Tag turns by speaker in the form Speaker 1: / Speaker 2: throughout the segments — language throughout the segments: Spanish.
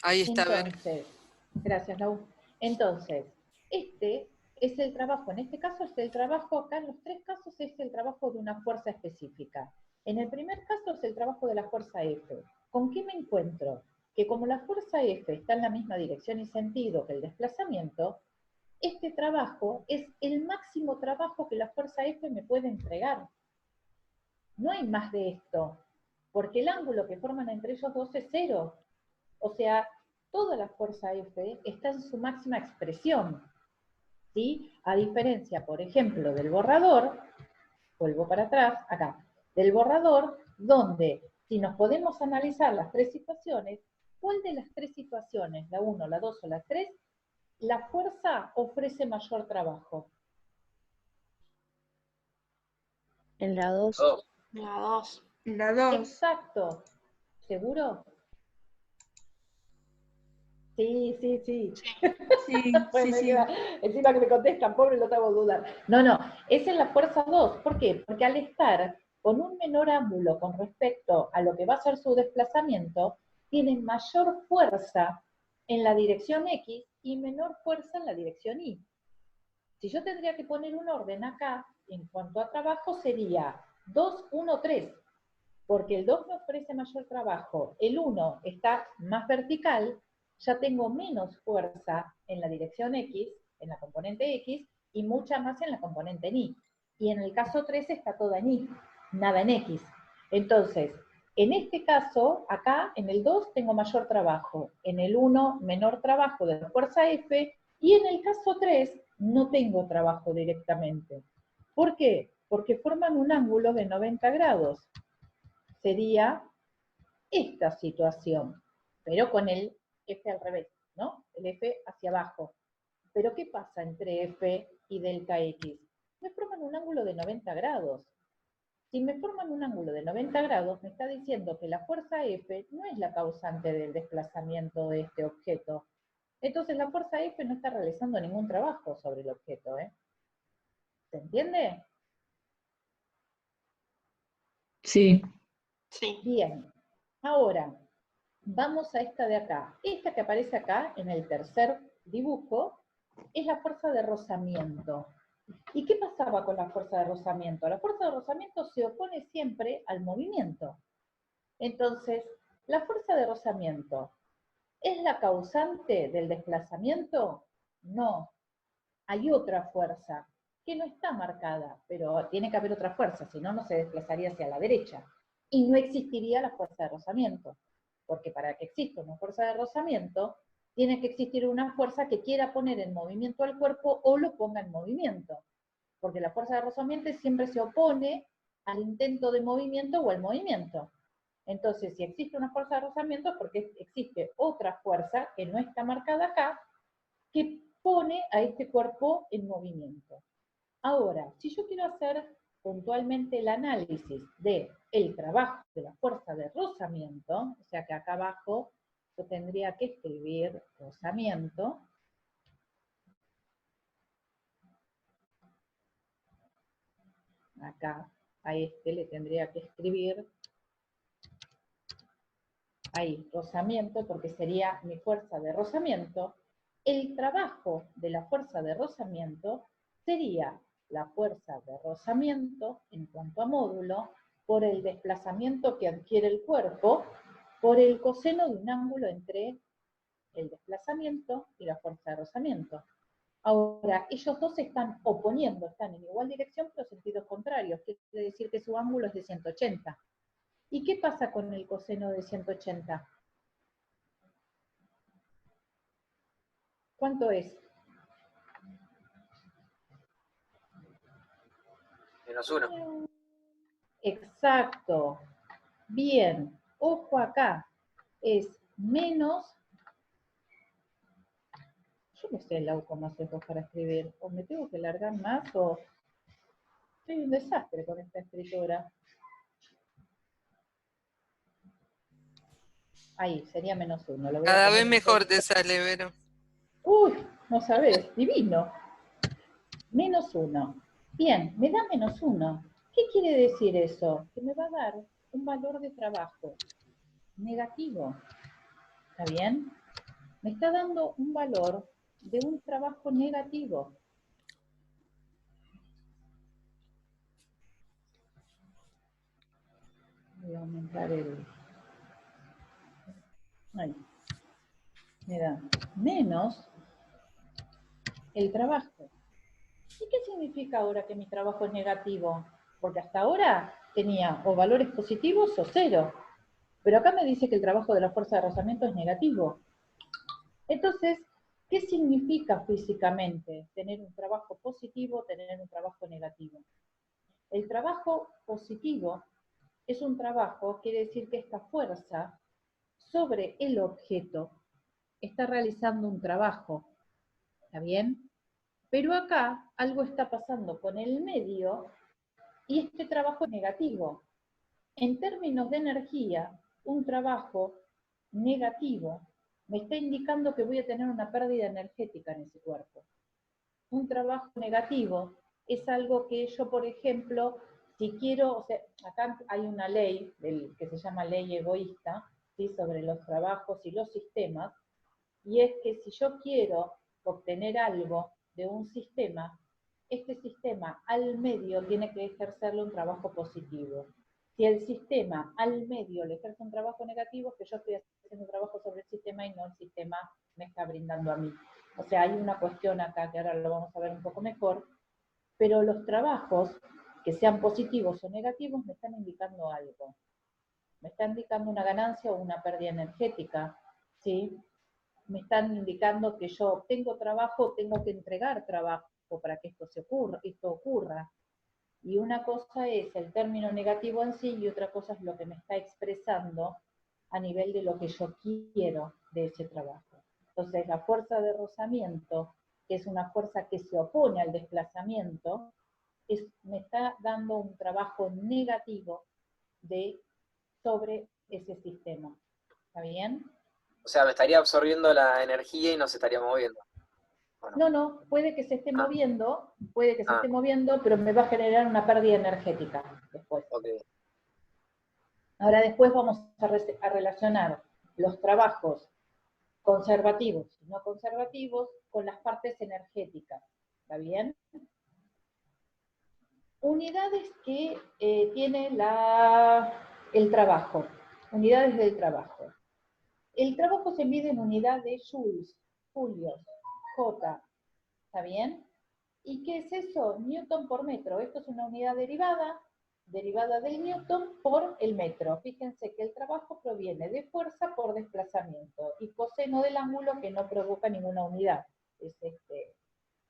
Speaker 1: Ahí está, a ver.
Speaker 2: Entonces, gracias, Lau. Entonces, este es el trabajo, en este caso es el trabajo, acá en los tres casos es el trabajo de una fuerza específica. En el primer caso es el trabajo de la fuerza F. ¿Con qué me encuentro? Que como la fuerza F está en la misma dirección y sentido que el desplazamiento, este trabajo es el máximo trabajo que la fuerza F me puede entregar. No hay más de esto, porque el ángulo que forman entre ellos dos es cero. O sea, toda la fuerza F está en su máxima expresión, ¿sí? A diferencia, por ejemplo, del borrador, vuelvo para atrás, acá, del borrador, donde si nos podemos analizar las tres situaciones, ¿cuál de las tres situaciones, la 1, la 2 o la 3, la fuerza ofrece mayor trabajo?
Speaker 3: En la 2.
Speaker 4: Dos.
Speaker 5: La 2.
Speaker 6: La 2.
Speaker 2: Exacto. ¿Seguro? Sí, sí, sí.
Speaker 6: Sí,
Speaker 2: Pues
Speaker 6: sí,
Speaker 2: me
Speaker 6: sí.
Speaker 2: queda, encima que me contestan, pobre, lo hago dudar. No, no, es en la fuerza 2. ¿Por qué? Porque al estar con un menor ángulo con respecto a lo que va a ser su desplazamiento, tiene mayor fuerza en la dirección X y menor fuerza en la dirección Y. Si yo tendría que poner un orden acá, en cuanto a trabajo, sería 2, 1, 3. Porque el 2 me ofrece mayor trabajo, el 1 está más vertical, ya tengo menos fuerza en la dirección X, en la componente X, y mucha más en la componente en Y. Y en el caso 3 está toda en Y, nada en X. Entonces, en este caso, acá en el 2 tengo mayor trabajo, en el 1 menor trabajo de la fuerza F, y en el caso 3 no tengo trabajo directamente. ¿Por qué? Porque forman un ángulo de 90 grados. Sería esta situación, pero con el F al revés, ¿no? El F hacia abajo. Pero ¿qué pasa entre F y delta X? Me forman un ángulo de 90 grados. Si me forman un ángulo de 90 grados, me está diciendo que la fuerza F no es la causante del desplazamiento de este objeto. Entonces la fuerza F no está realizando ningún trabajo sobre el objeto, ¿eh? ¿Se entiende?
Speaker 6: Sí.
Speaker 5: Sí.
Speaker 2: Bien. Ahora, vamos a esta de acá. Esta que aparece acá en el tercer dibujo es la fuerza de rozamiento. ¿Y qué pasaba con la fuerza de rozamiento? La fuerza de rozamiento se opone siempre al movimiento. Entonces, la fuerza de rozamiento, ¿es la causante del desplazamiento? No. Hay otra fuerza que no está marcada, pero tiene que haber otra fuerza, si no, no se desplazaría hacia la derecha. Y no existiría la fuerza de rozamiento. Porque para que exista una fuerza de rozamiento, tiene que existir una fuerza que quiera poner en movimiento al cuerpo o lo ponga en movimiento. Porque la fuerza de rozamiento siempre se opone al intento de movimiento o al movimiento. Entonces, si existe una fuerza de rozamiento es porque existe otra fuerza que no está marcada acá, que pone a este cuerpo en movimiento. Ahora, si yo quiero hacer puntualmente el análisis del trabajo de la fuerza de rozamiento, o sea que acá abajo yo tendría que escribir rozamiento, acá a este le tendría que escribir ahí, rozamiento, porque sería mi fuerza de rozamiento. El trabajo de la fuerza de rozamiento sería la fuerza de rozamiento en cuanto a módulo por el desplazamiento que adquiere el cuerpo por el coseno de un ángulo entre el desplazamiento y la fuerza de rozamiento. Ahora, ellos dos se están oponiendo, están en igual dirección pero sentidos contrarios, quiere decir que su ángulo es de 180. ¿Y qué pasa con el coseno de 180? ¿Cuánto es?
Speaker 4: -1.
Speaker 2: Exacto. Bien. Ojo acá. Es menos... Yo no sé, Lau, cómo haces vos para escribir. O me tengo que largar más o... Soy un desastre con esta escritura. Ahí, sería -1. Lo voy a
Speaker 1: Cada
Speaker 2: poner
Speaker 1: vez
Speaker 2: en
Speaker 1: mejor
Speaker 2: serio.
Speaker 1: te sale, Vero.
Speaker 2: Uy, no sabés, divino. -1. Bien, me da -1. ¿Qué quiere decir eso? Que me va a dar un valor de trabajo negativo. ¿Está bien? me está dando un valor de un trabajo negativo. Voy a aumentar el... Ahí. Me da menos el trabajo. ¿Y qué significa ahora que mi trabajo es negativo? Porque hasta ahora tenía o valores positivos o cero. Pero acá me dice que el trabajo de la fuerza de rozamiento es negativo. Entonces, ¿qué significa físicamente tener un trabajo positivo, tener un trabajo negativo? El trabajo positivo es un trabajo, quiere decir que esta fuerza sobre el objeto está realizando un trabajo. ¿Está bien? Pero acá algo está pasando con el medio y este trabajo es negativo. En términos de energía, un trabajo negativo me está indicando que voy a tener una pérdida energética en ese cuerpo. Un trabajo negativo es algo que yo, por ejemplo, si quiero, o sea, acá hay una ley que se llama ley egoísta, ¿sí?, sobre los trabajos y los sistemas, y es que si yo quiero obtener algo de un sistema, este sistema al medio tiene que ejercerle un trabajo positivo. Si el sistema al medio le ejerce un trabajo negativo, es que yo estoy haciendo un trabajo sobre el sistema y no el sistema me está brindando a mí. O sea, hay una cuestión acá que ahora lo vamos a ver un poco mejor, pero los trabajos, que sean positivos o negativos, me están indicando algo. Me están indicando una ganancia o una pérdida energética, ¿sí? Me están indicando que yo tengo trabajo, tengo que entregar trabajo para que esto ocurra. Y una cosa es el término negativo en sí y otra cosa es lo que me está expresando a nivel de lo que yo quiero de ese trabajo. Entonces, la fuerza de rozamiento, que es una fuerza que se opone al desplazamiento, me está dando un trabajo negativo sobre ese sistema. ¿Está bien?
Speaker 4: O sea, me estaría absorbiendo la energía y no se estaría moviendo. Bueno.
Speaker 2: No, puede que se esté moviendo, pero me va a generar una pérdida energética después.
Speaker 4: Okay.
Speaker 2: Ahora después vamos a relacionar los trabajos conservativos y no conservativos con las partes energéticas. ¿Está bien? Unidades que tiene el trabajo. Unidades del trabajo. El trabajo se mide en unidad de joules, julios, J. ¿Está bien? ¿Y qué es eso? Newton por metro. Esto es una unidad derivada del Newton por el metro. Fíjense que el trabajo proviene de fuerza por desplazamiento y coseno del ángulo que no provoca ninguna unidad. Es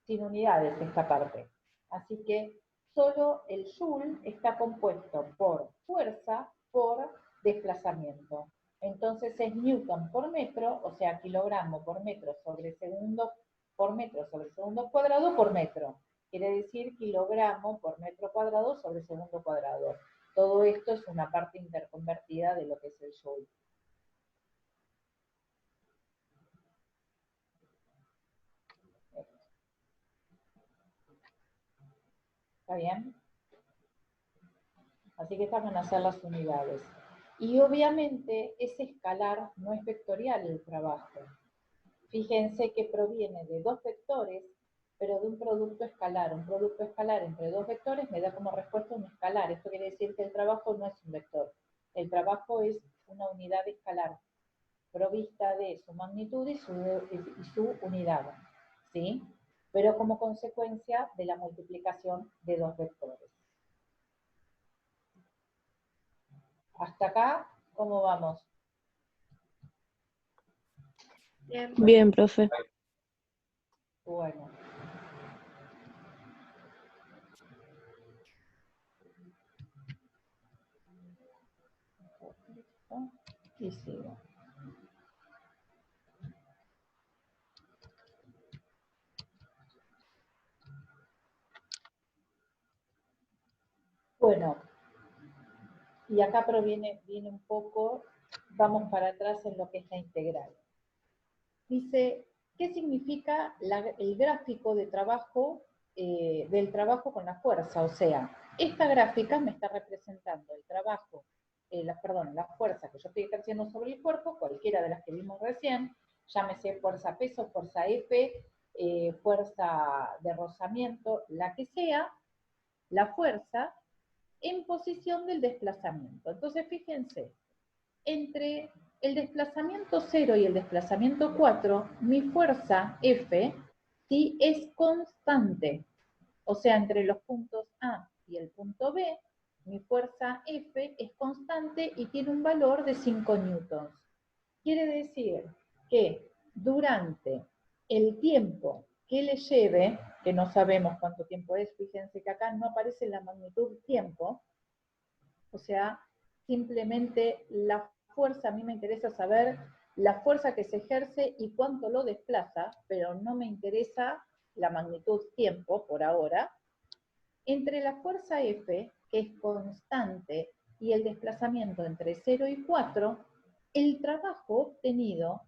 Speaker 2: sin unidades esta parte. Así que solo el joule está compuesto por fuerza por desplazamiento. Entonces es Newton por metro, o sea, kilogramo por metro sobre segundo por metro sobre segundo cuadrado por metro. Quiere decir kilogramo por metro cuadrado sobre segundo cuadrado. Todo esto es una parte interconvertida de lo que es el joule. ¿Está bien? Así que estas van a ser las unidades. Y obviamente es escalar, no es vectorial el trabajo. Fíjense que proviene de dos vectores, pero de un producto escalar. Un producto escalar entre dos vectores me da como respuesta un escalar. Esto quiere decir que el trabajo no es un vector. El trabajo es una unidad escalar, provista de su magnitud y su unidad, ¿sí? Pero como consecuencia de la multiplicación de dos vectores. Hasta acá, ¿cómo vamos?
Speaker 5: Bien.
Speaker 3: Bien, profe.
Speaker 2: Bueno. Y sigo. Bueno, y acá viene un poco, vamos para atrás en lo que es la integral. Dice, ¿qué significa el gráfico de trabajo, del trabajo con la fuerza? O sea, esta gráfica me está representando el trabajo, la fuerza que yo estoy ejerciendo sobre el cuerpo, cualquiera de las que vimos recién, llámese fuerza peso, fuerza F, fuerza de rozamiento, la que sea, la fuerza en posición del desplazamiento. Entonces, fíjense, entre el desplazamiento 0 y el desplazamiento 4, mi fuerza F sí es constante. O sea, entre los puntos A y el punto B, mi fuerza F es constante y tiene un valor de 5 newtons. Quiere decir que durante el tiempo que le lleve, que no sabemos cuánto tiempo es, fíjense que acá no aparece la magnitud tiempo, o sea, simplemente la fuerza, a mí me interesa saber la fuerza que se ejerce y cuánto lo desplaza, pero no me interesa la magnitud tiempo por ahora. Entre la fuerza F, que es constante, y el desplazamiento entre 0 y 4, el trabajo obtenido,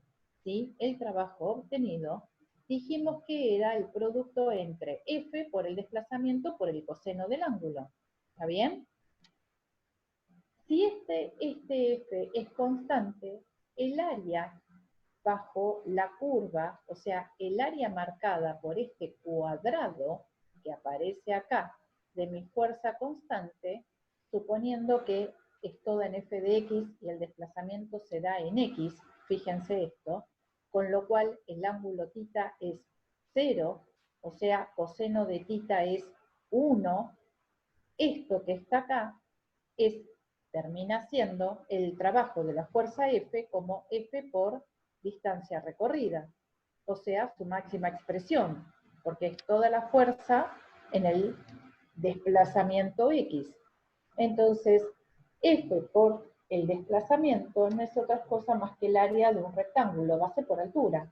Speaker 2: ¿sí? El trabajo obtenido, dijimos que era el producto entre F por el desplazamiento por el coseno del ángulo. ¿Está bien? Si este F es constante, el área bajo la curva, o sea, el área marcada por este cuadrado que aparece acá de mi fuerza constante, suponiendo que es toda en f de x y el desplazamiento se da en x, fíjense esto, con lo cual el ángulo θ es 0, o sea, coseno de θ es 1, esto que está acá termina siendo el trabajo de la fuerza F como F por distancia recorrida, o sea, su máxima expresión, porque es toda la fuerza en el desplazamiento X. Entonces, F por el desplazamiento no es otra cosa más que el área de un rectángulo, base por altura.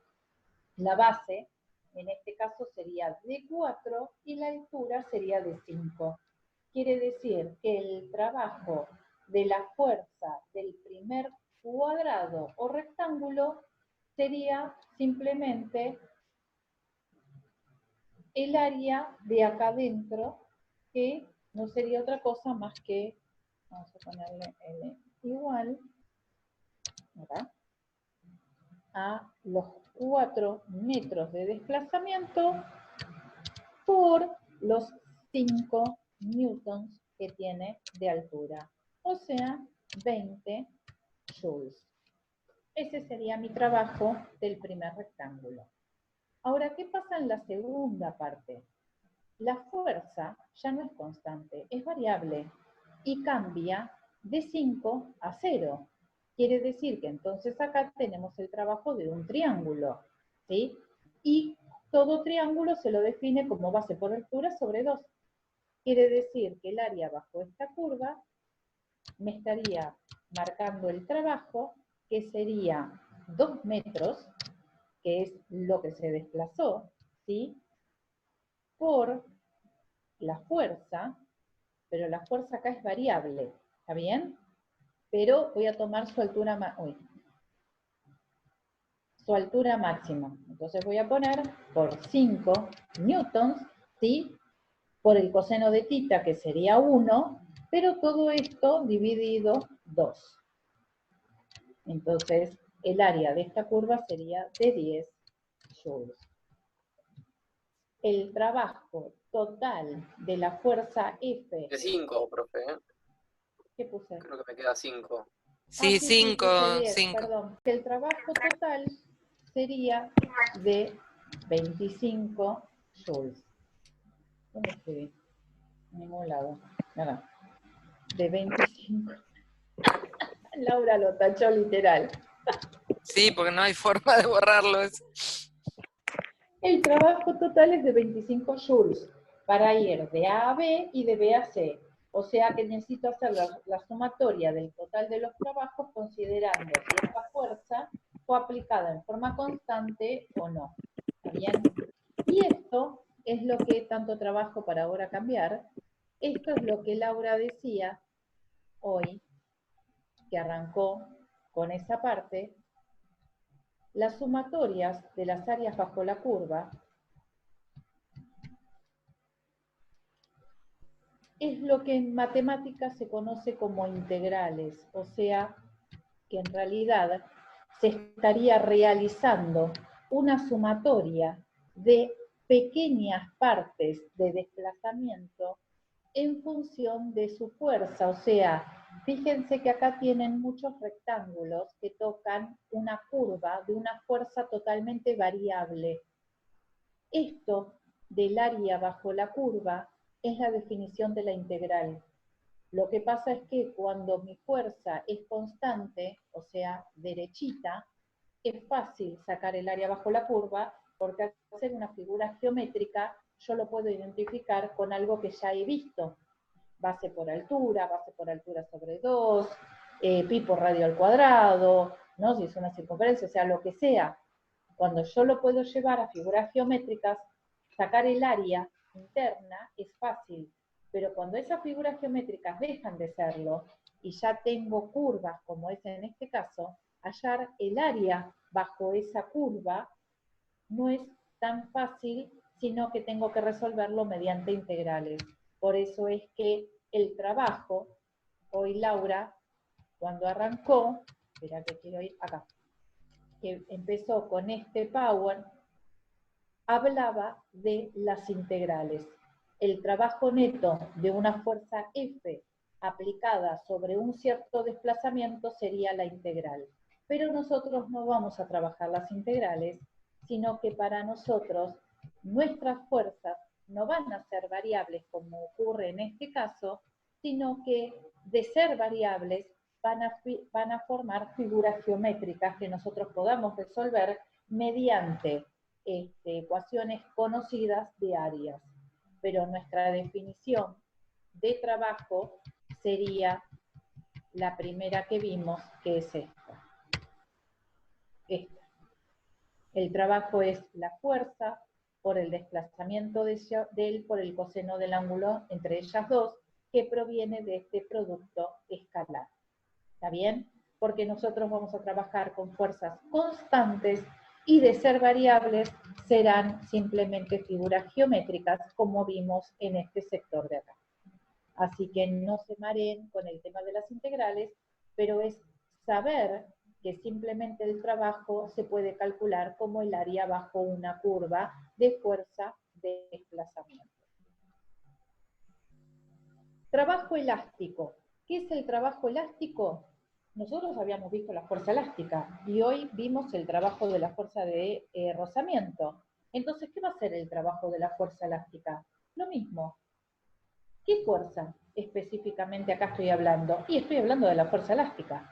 Speaker 2: La base, en este caso, sería de 4 y la altura sería de 5. Quiere decir que el trabajo de la fuerza del primer cuadrado o rectángulo sería simplemente el área de acá adentro, que no sería otra cosa más que, vamos a ponerle L igual, ¿verdad?, a los 4 metros de desplazamiento por los 5 newtons que tiene de altura, o sea, 20 joules. Ese sería mi trabajo del primer rectángulo. Ahora, ¿qué pasa en la segunda parte? La fuerza ya no es constante, es variable y cambia de 5 a 0. Quiere decir que entonces acá tenemos el trabajo de un triángulo, ¿sí? Y todo triángulo se lo define como base por altura sobre 2. Quiere decir que el área bajo esta curva me estaría marcando el trabajo, que sería 2 metros, que es lo que se desplazó, ¿sí?, por la fuerza, pero la fuerza acá es variable, ¿está bien? Pero voy a tomar su altura, su altura máxima. Entonces voy a poner por 5 newtons, ¿sí?, por el coseno de θ, que sería 1, pero todo esto dividido 2. Entonces, el área de esta curva sería de 10 joules. El trabajo total de la fuerza F...
Speaker 4: De 5, profe, ¿eh?
Speaker 2: ¿Qué puse?
Speaker 4: Creo que me queda 5.
Speaker 1: Sí,
Speaker 2: sí,
Speaker 1: 5,
Speaker 2: puse 10,
Speaker 1: 5.
Speaker 2: perdón. El trabajo total sería de 25 joules. ¿Dónde escribí? En ningún lado. Nada. De 25. Laura lo tachó literal.
Speaker 1: Sí, porque no hay forma de borrarlo.
Speaker 2: El trabajo total es de 25 joules para ir de A a B y de B a C. O sea que necesito hacer la sumatoria del total de los trabajos considerando si esta fuerza fue aplicada en forma constante o no. ¿Está bien? Y esto es lo que tanto trabajo para ahora cambiar. Esto es lo que Laura decía hoy, que arrancó con esa parte. Las sumatorias de las áreas bajo la curva es lo que en matemáticas se conoce como integrales, o sea, que en realidad se estaría realizando una sumatoria de pequeñas partes de desplazamiento en función de su fuerza. O sea, fíjense que acá tienen muchos rectángulos que tocan una curva de una fuerza totalmente variable. Esto del área bajo la curva es la definición de la integral. Lo que pasa es que cuando mi fuerza es constante, o sea, derechita, es fácil sacar el área bajo la curva, porque al hacer una figura geométrica, yo lo puedo identificar con algo que ya he visto. Base por altura sobre 2, pi por radio al cuadrado, ¿no? Si es una circunferencia, o sea, lo que sea. Cuando yo lo puedo llevar a figuras geométricas, sacar el área interna es fácil, pero cuando esas figuras geométricas dejan de serlo, y ya tengo curvas, como es en este caso, hallar el área bajo esa curva no es tan fácil, sino que tengo que resolverlo mediante integrales. Por eso es que el trabajo, hoy Laura, cuando arrancó, espera que quiero ir acá, que empezó con este Power, hablaba de las integrales. El trabajo neto de una fuerza F aplicada sobre un cierto desplazamiento sería la integral. Pero nosotros no vamos a trabajar las integrales, sino que para nosotros nuestras fuerzas no van a ser variables como ocurre en este caso, sino que de ser variables van a formar figuras geométricas que nosotros podamos resolver mediante ecuaciones conocidas de áreas. Pero nuestra definición de trabajo sería la primera que vimos, que es esta. El trabajo es la fuerza por el desplazamiento de él por el coseno del ángulo entre ellas dos, que proviene de este producto escalar. ¿Está bien? Porque nosotros vamos a trabajar con fuerzas constantes y de ser variables serán simplemente figuras geométricas como vimos en este sector de acá. Así que no se mareen con el tema de las integrales, pero es saber que simplemente el trabajo se puede calcular como el área bajo una curva de fuerza de desplazamiento. Trabajo elástico. ¿Qué es el trabajo elástico? Nosotros habíamos visto la fuerza elástica y hoy vimos el trabajo de la fuerza de rozamiento. Entonces, ¿qué va a ser el trabajo de la fuerza elástica? Lo mismo. ¿Qué fuerza específicamente acá estoy hablando? Y estoy hablando de la fuerza elástica.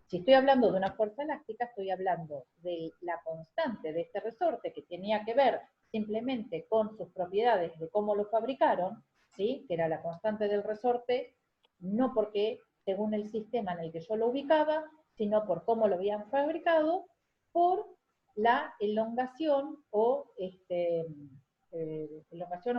Speaker 2: Si estoy hablando de una fuerza elástica, estoy hablando de la constante de este resorte que tenía que ver simplemente con sus propiedades de cómo lo fabricaron, ¿sí? Que era la constante del resorte, no porque según el sistema en el que yo lo ubicaba, sino por cómo lo habían fabricado, por la elongación o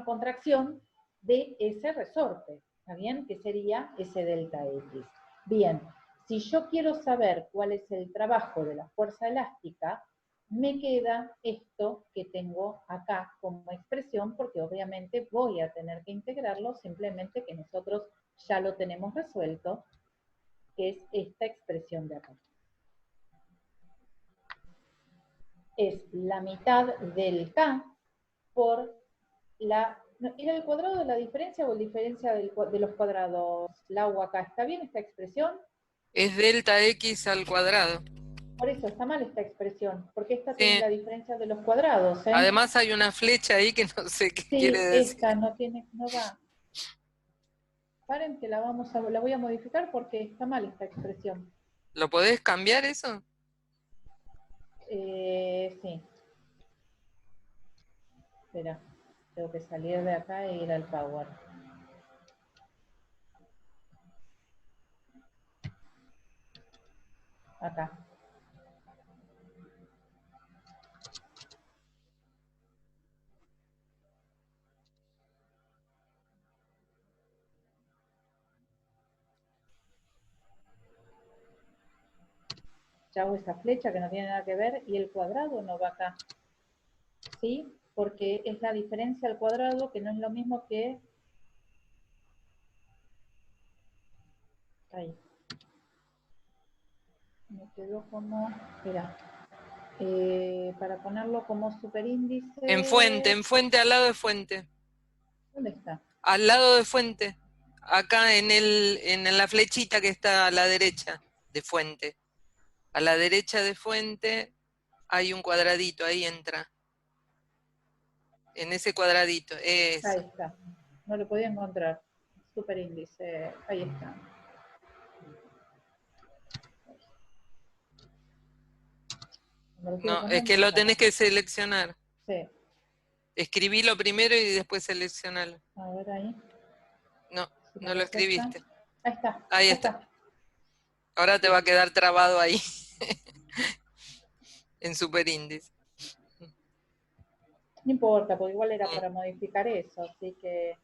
Speaker 2: contracción de ese resorte, ¿está bien? Que sería ese delta X. Bien, si yo quiero saber cuál es el trabajo de la fuerza elástica, me queda esto que tengo acá como expresión, porque obviamente voy a tener que integrarlo, simplemente que nosotros ya lo tenemos resuelto, que es esta expresión de acá. Es la mitad del K por la... ¿Era el cuadrado de la diferencia o la diferencia de los cuadrados? Lau, acá, ¿está bien esta expresión?
Speaker 1: Es delta X al cuadrado.
Speaker 2: Por eso está mal esta expresión, porque esta
Speaker 1: Sí.
Speaker 2: tiene la diferencia de los cuadrados, ¿eh?
Speaker 1: Además hay una flecha ahí que no sé qué
Speaker 2: Sí,
Speaker 1: quiere decir.
Speaker 2: esta no va. Paren que la voy a modificar porque está mal esta expresión.
Speaker 1: ¿Lo podés cambiar eso?
Speaker 2: Sí. Espera, tengo que salir de acá e ir al Power. Acá. Ya hago esa flecha que no tiene nada que ver y el cuadrado no va acá. ¿Sí? Porque es la diferencia al cuadrado que no es lo mismo que... Ahí. Me quedó como, espera, para ponerlo como superíndice.
Speaker 1: En fuente, al lado de fuente.
Speaker 2: ¿Dónde está?
Speaker 1: Al lado de fuente. Acá en la flechita que está a la derecha de fuente. A la derecha de fuente hay un cuadradito, ahí entra. En ese cuadradito,
Speaker 2: Ahí
Speaker 1: eso.
Speaker 2: está. No lo podía encontrar. Superíndice, ahí está. Me lo estoy
Speaker 1: No, es
Speaker 2: poniendo,
Speaker 1: que lo
Speaker 2: está.
Speaker 1: tenés que seleccionar.
Speaker 2: Sí,
Speaker 1: Escribilo primero y después seleccionalo.
Speaker 2: a ver ahí.
Speaker 1: No,
Speaker 2: Si me
Speaker 1: no lo
Speaker 2: refresca.
Speaker 1: escribiste.
Speaker 2: Ahí está,
Speaker 1: Ahí
Speaker 2: ya
Speaker 1: está.
Speaker 2: está.
Speaker 1: Ahora te va a quedar trabado ahí. En superíndice.
Speaker 2: No importa, porque igual era para modificar eso, así que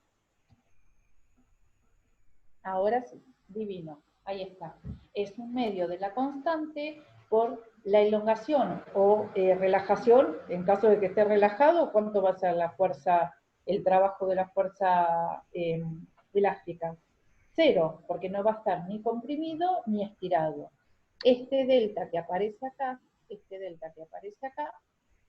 Speaker 2: ahora sí, divino. Ahí está. Es un medio de la constante por la elongación o relajación, en caso de que esté relajado, ¿cuánto va a ser la fuerza, el trabajo de la fuerza elástica? 0, porque no va a estar ni comprimido ni estirado. Este delta que aparece acá,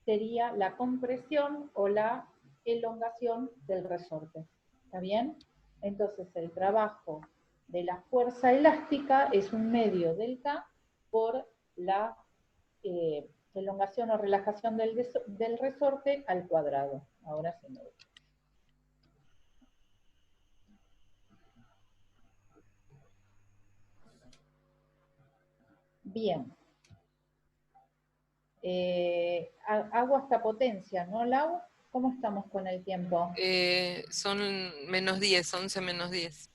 Speaker 2: sería la compresión o la elongación del resorte. ¿Está bien? Entonces el trabajo de la fuerza elástica es un medio del K por la elongación o relajación del resorte al cuadrado. Ahora sí me voy. Bien. Hago hasta potencia, ¿no, Lau? ¿Cómo estamos con el tiempo?
Speaker 1: Son -10, 11 -10.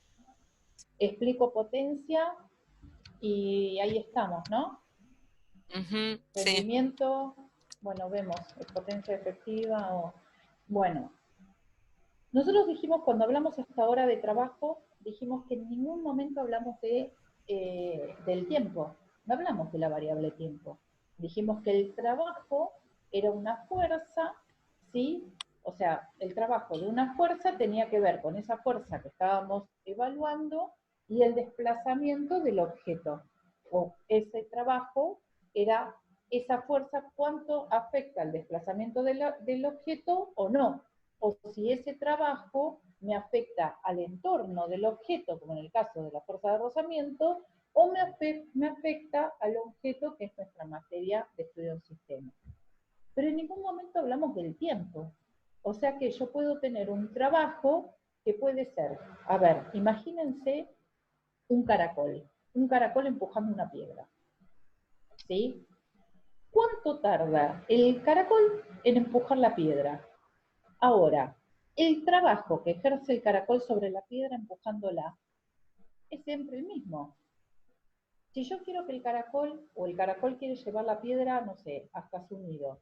Speaker 2: Explico potencia y ahí estamos, ¿no?
Speaker 1: Sí.
Speaker 2: Rendimiento, bueno, vemos, potencia efectiva o... Bueno, nosotros dijimos, cuando hablamos hasta ahora de trabajo, dijimos que en ningún momento hablamos del tiempo, no hablamos de la variable tiempo. Dijimos que el trabajo era una fuerza, ¿sí? O sea, el trabajo de una fuerza tenía que ver con esa fuerza que estábamos evaluando y el desplazamiento del objeto. O ese trabajo era esa fuerza, cuánto afecta el desplazamiento del objeto o no. O si ese trabajo me afecta al entorno del objeto, como en el caso de la fuerza de rozamiento, o me afecta al objeto, que es nuestra materia de estudio en sistemas. Pero en ningún momento hablamos del tiempo. O sea que yo puedo tener un trabajo que puede ser, a ver, imagínense un caracol empujando una piedra. ¿Sí? ¿Cuánto tarda el caracol en empujar la piedra? Ahora, el trabajo que ejerce el caracol sobre la piedra empujándola es siempre el mismo. Si yo quiero que el caracol, o el caracol quiere llevar la piedra, no sé, hasta su nido,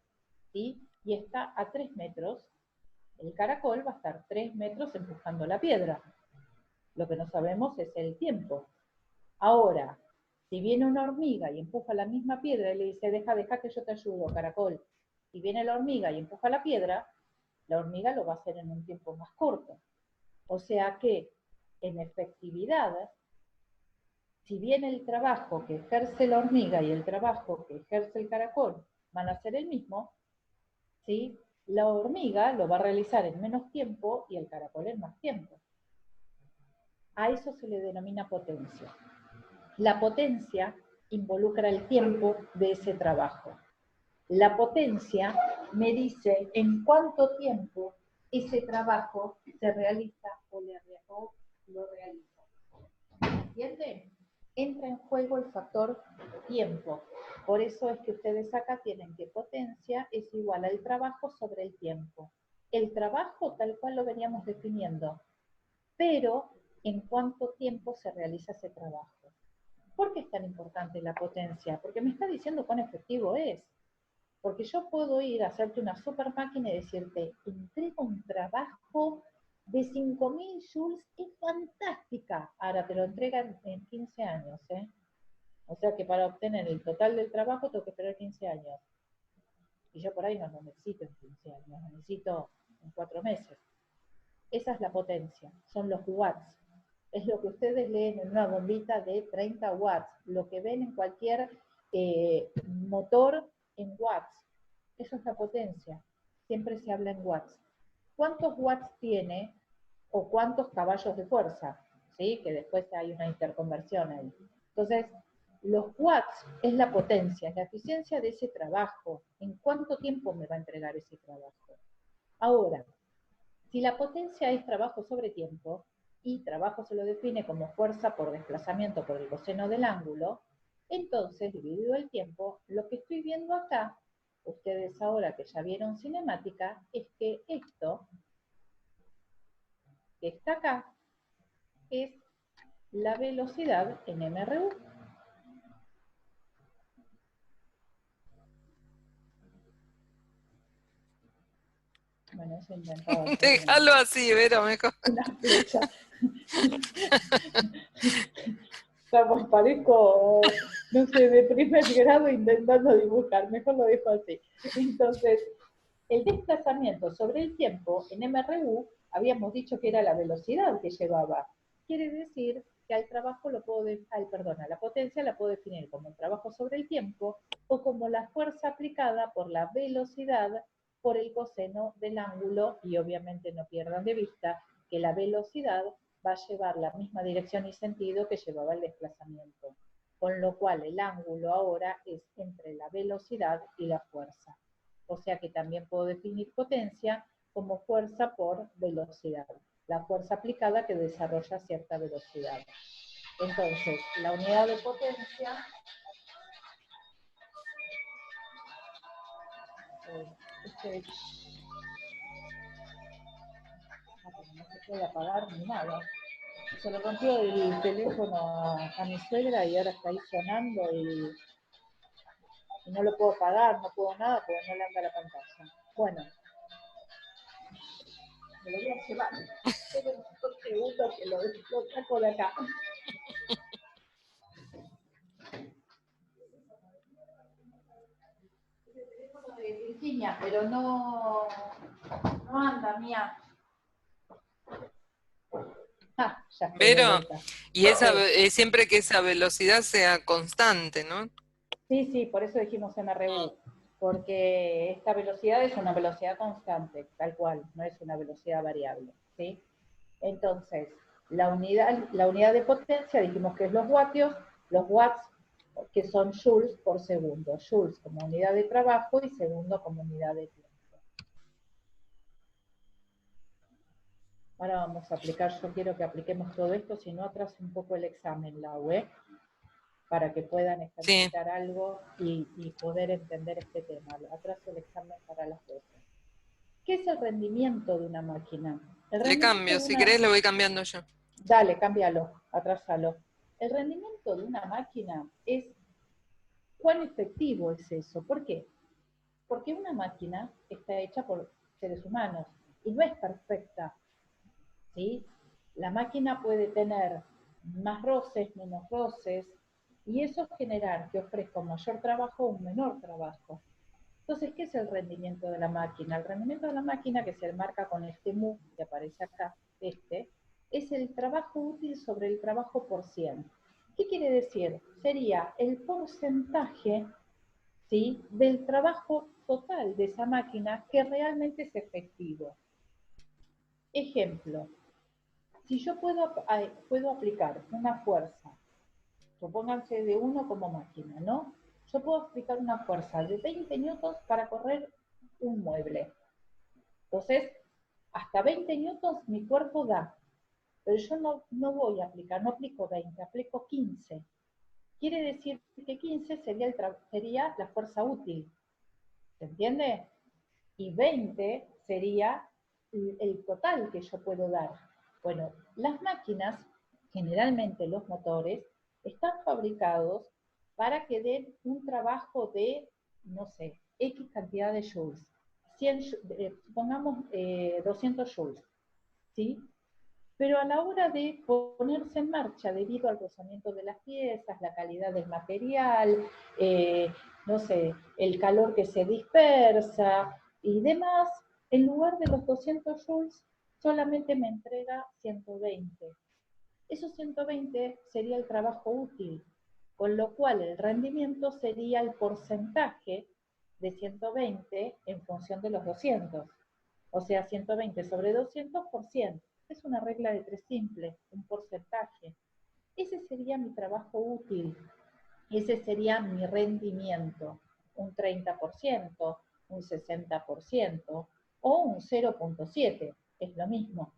Speaker 2: ¿sí? Y está a 3 metros, el caracol va a estar 3 metros empujando la piedra. Lo que no sabemos es el tiempo. Ahora, si viene una hormiga y empuja la misma piedra y le dice, deja que yo te ayudo, caracol, y viene la hormiga y empuja la piedra, la hormiga lo va a hacer en un tiempo más corto. O sea que, en efectividad, si bien el trabajo que ejerce la hormiga y el trabajo que ejerce el caracol van a ser el mismo, ¿sí? La hormiga lo va a realizar en menos tiempo y el caracol en más tiempo. A eso se le denomina potencia. La potencia involucra el tiempo de ese trabajo. La potencia me dice en cuánto tiempo ese trabajo se realiza o lo realiza. ¿Entienden? Entra en juego el factor tiempo. Por eso es que ustedes acá tienen que potencia es igual al trabajo sobre el tiempo. El trabajo tal cual lo veníamos definiendo, pero en cuánto tiempo se realiza ese trabajo. ¿Por qué es tan importante la potencia? Porque me está diciendo cuán efectivo es. Porque yo puedo ir a hacerte una super máquina y decirte, entrego un trabajo de 5.000 joules, es fantástica. Ahora te lo entregan en 15 años, ¿eh? O sea que para obtener el total del trabajo tengo que esperar 15 años. Y yo por ahí no lo necesito en 15 años, lo necesito en 4 meses. Esa es la potencia, son los watts. Es lo que ustedes leen en una bombita de 30 watts, lo que ven en cualquier motor en watts. Eso es la potencia. Siempre se habla en watts. ¿Cuántos watts tiene o cuántos caballos de fuerza? ¿Sí? Que después hay una interconversión ahí. Entonces, los watts es la potencia, es la eficiencia de ese trabajo. ¿En cuánto tiempo me va a entregar ese trabajo? Ahora, si la potencia es trabajo sobre tiempo, y trabajo se lo define como fuerza por desplazamiento por el coseno del ángulo, entonces, dividido el tiempo, lo que estoy viendo acá, ustedes ahora que ya vieron cinemática, es que esto, que está acá, es la velocidad en MRU. Bueno, eso intentaba hacer
Speaker 1: Déjalo así, Vero, mejor.
Speaker 2: una flecha. Estamos, parezco, no sé, de primer grado intentando dibujar, mejor lo dejo así. Entonces, el desplazamiento sobre el tiempo en MRU, habíamos dicho que era la velocidad que llevaba. Quiere decir que al trabajo lo puedo, a la potencia la puedo definir como el trabajo sobre el tiempo o como la fuerza aplicada por la velocidad por el coseno del ángulo, y obviamente no pierdan de vista que la velocidad va a llevar la misma dirección y sentido que llevaba el desplazamiento, con lo cual el ángulo ahora es entre la velocidad y la fuerza. O sea que también puedo definir potencia como fuerza por velocidad, la fuerza aplicada que desarrolla cierta velocidad. Entonces, la unidad de potencia no se puede apagar ni nada. Se le rompió el teléfono a mi suegra y ahora está ahí sonando y no lo puedo apagar, no puedo nada porque no le anda la pantalla. Bueno, me lo voy a llevar. Tengo un segundo que lo saco de acá. Es el teléfono de Virginia, pero no anda, mía. Ah, ya estoy de
Speaker 1: Vero,
Speaker 2: vuelta.
Speaker 1: y esa,
Speaker 2: Sí.
Speaker 1: siempre que esa velocidad sea constante, ¿no?
Speaker 2: Sí, por eso dijimos MRU, porque esta velocidad es una velocidad constante, tal cual, no es una velocidad variable, ¿sí? Entonces, la unidad de potencia, dijimos que es los watts, que son joules por segundo, joules como unidad de trabajo y segundo como unidad de tiempo. Ahora vamos a aplicar, yo quiero que apliquemos todo esto, si no atraso un poco el examen, Lau, para que puedan ejercitar algo y poder entender este tema. Atraso el examen para las 12. ¿Qué es el rendimiento de una máquina?
Speaker 1: Le cambio, si querés le voy cambiando yo.
Speaker 2: Dale, cámbialo, atrásalo. El rendimiento de una máquina es cuán efectivo es eso. ¿Por qué? Porque una máquina está hecha por seres humanos y no es perfecta, ¿sí? La máquina puede tener más roces, menos roces, y eso generar que ofrezca un mayor trabajo o un menor trabajo. Entonces, ¿qué es el rendimiento de la máquina? El rendimiento de la máquina, que se marca con este mu que aparece acá, es el trabajo útil sobre el trabajo por 100. ¿Qué quiere decir? Sería el porcentaje, ¿sí?, del trabajo total de esa máquina que realmente es efectivo. Ejemplo, si yo puedo aplicar una fuerza, supónganse de uno como máquina, ¿no? Yo puedo aplicar una fuerza de 20 newtons para correr un mueble. Entonces, hasta 20 newtons mi cuerpo da, pero yo no voy a aplicar, no aplico 20, aplico 15. Quiere decir que 15 sería la fuerza útil, ¿se entiende? Y 20 sería el total que yo puedo dar. Bueno, las máquinas, generalmente los motores, están fabricados para que den un trabajo de, no sé, X cantidad de joules. Supongamos 200 joules, ¿sí? Pero a la hora de ponerse en marcha, debido al rozamiento de las piezas, la calidad del material, no sé, el calor que se dispersa y demás, en lugar de los 200 joules, solamente me entrega 120. Esos 120 sería el trabajo útil. con lo cual el rendimiento sería el porcentaje de 120 en función de los 200. O sea, 120 sobre 200%. Es una regla de 3 simple, un porcentaje. Ese sería mi trabajo útil. Ese sería mi rendimiento. Un 30%, un 60% o un 0.7. Es lo mismo.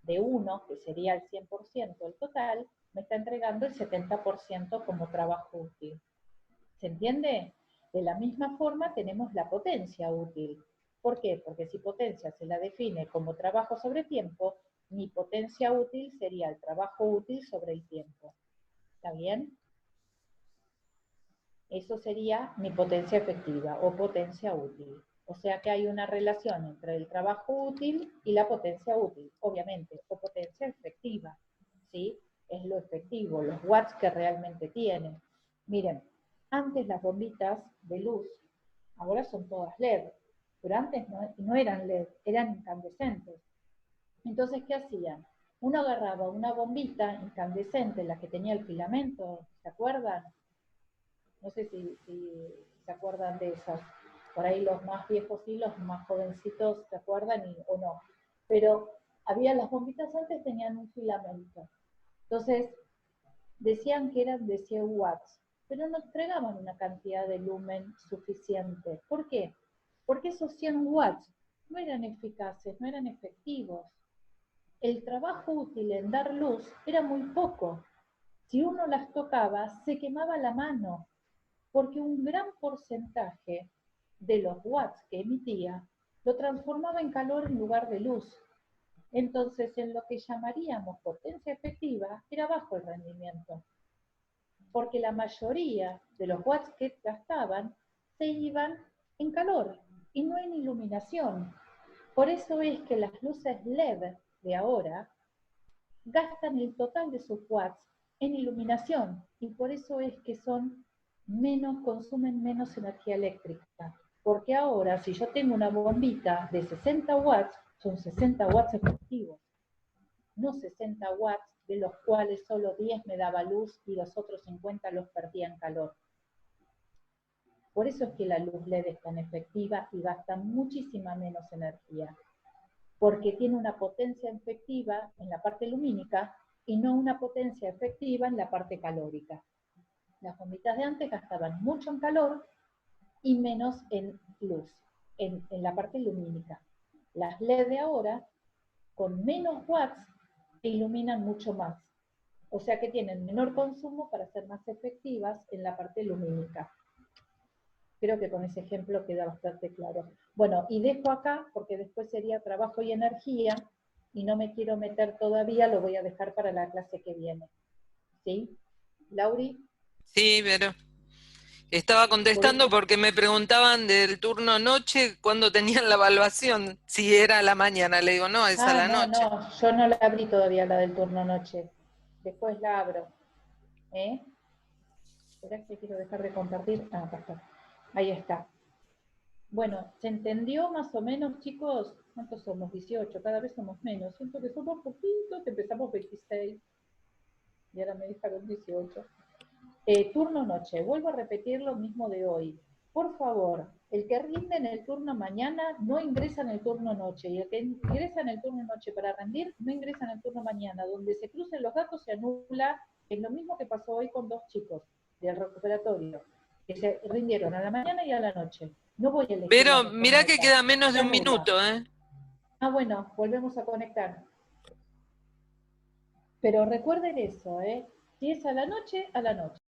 Speaker 2: De 1, que sería el 100% el total, me está entregando el 70% como trabajo útil. ¿Se entiende? De la misma forma tenemos la potencia útil. ¿Por qué? Porque si potencia se la define como trabajo sobre tiempo, mi potencia útil sería el trabajo útil sobre el tiempo. ¿Está bien? Eso sería mi potencia efectiva o potencia útil. O sea que hay una relación entre el trabajo útil y la potencia útil, obviamente, o potencia efectiva, ¿sí? Es lo efectivo, los watts que realmente tiene. Miren, antes las bombitas de luz, ahora son todas LED, pero antes no eran LED, eran incandescentes. Entonces, ¿qué hacían? Uno agarraba una bombita incandescente, la que tenía el filamento, ¿se acuerdan? No sé si se acuerdan de esas. Por ahí los más viejos sí, los más jovencitos se acuerdan o no. Pero había las bombitas antes, tenían un filamento. Entonces, decían que eran de 100 watts, pero no entregaban una cantidad de lumen suficiente. ¿Por qué? Porque esos 100 watts no eran eficaces, no eran efectivos. El trabajo útil en dar luz era muy poco. Si uno las tocaba, se quemaba la mano, porque un gran porcentaje de los watts que emitía lo transformaba en calor en lugar de luz. Entonces, en lo que llamaríamos potencia efectiva, era bajo el rendimiento, porque la mayoría de los watts que gastaban se iban en calor y no en iluminación. Por eso es que las luces LED de ahora gastan el total de sus watts en iluminación, y por eso es que consumen menos energía eléctrica. Porque ahora, si yo tengo una bombita de 60 watts, son 60 watts efectivos, no 60 watts de los cuales solo 10 me daba luz y los otros 50 los perdía en calor. Por eso es que la luz LED es tan efectiva y gasta muchísima menos energía, porque tiene una potencia efectiva en la parte lumínica y no una potencia efectiva en la parte calórica. Las bombitas de antes gastaban mucho en calor y menos en luz, en la parte lumínica. Las LED de ahora, con menos watts, iluminan mucho más. O sea que tienen menor consumo para ser más efectivas en la parte lumínica. Creo que con ese ejemplo queda bastante claro. Bueno, y dejo acá, porque después sería trabajo y energía, y no me quiero meter todavía, lo voy a dejar para la clase que viene. ¿Sí? ¿Lauri?
Speaker 1: Sí, pero estaba contestando porque me preguntaban del turno noche cuándo tenían la evaluación, si era a la mañana. Le digo, no, es a la noche.
Speaker 2: No, yo no la abrí todavía, la del turno noche. Después la abro. Esperá que quiero dejar de compartir. Acá está. Ahí está. Bueno, ¿se entendió más o menos, chicos? ¿Cuántos somos? 18, cada vez somos menos. Siento que somos poquitos, empezamos 26. Y ahora me dejaron 18. Turno noche, vuelvo a repetir lo mismo de hoy. Por favor, el que rinde en el turno mañana no ingresa en el turno noche, y el que ingresa en el turno noche para rendir no ingresa en el turno mañana. Donde se crucen los datos se anula. Es lo mismo que pasó hoy con 2 chicos del recuperatorio, que se rindieron a la mañana y a la noche. No voy a elegir.
Speaker 1: Pero mirá que queda menos de un minuto, ¿eh?
Speaker 2: Ah, bueno, volvemos a conectar. Pero recuerden eso, si es a la noche, a la noche.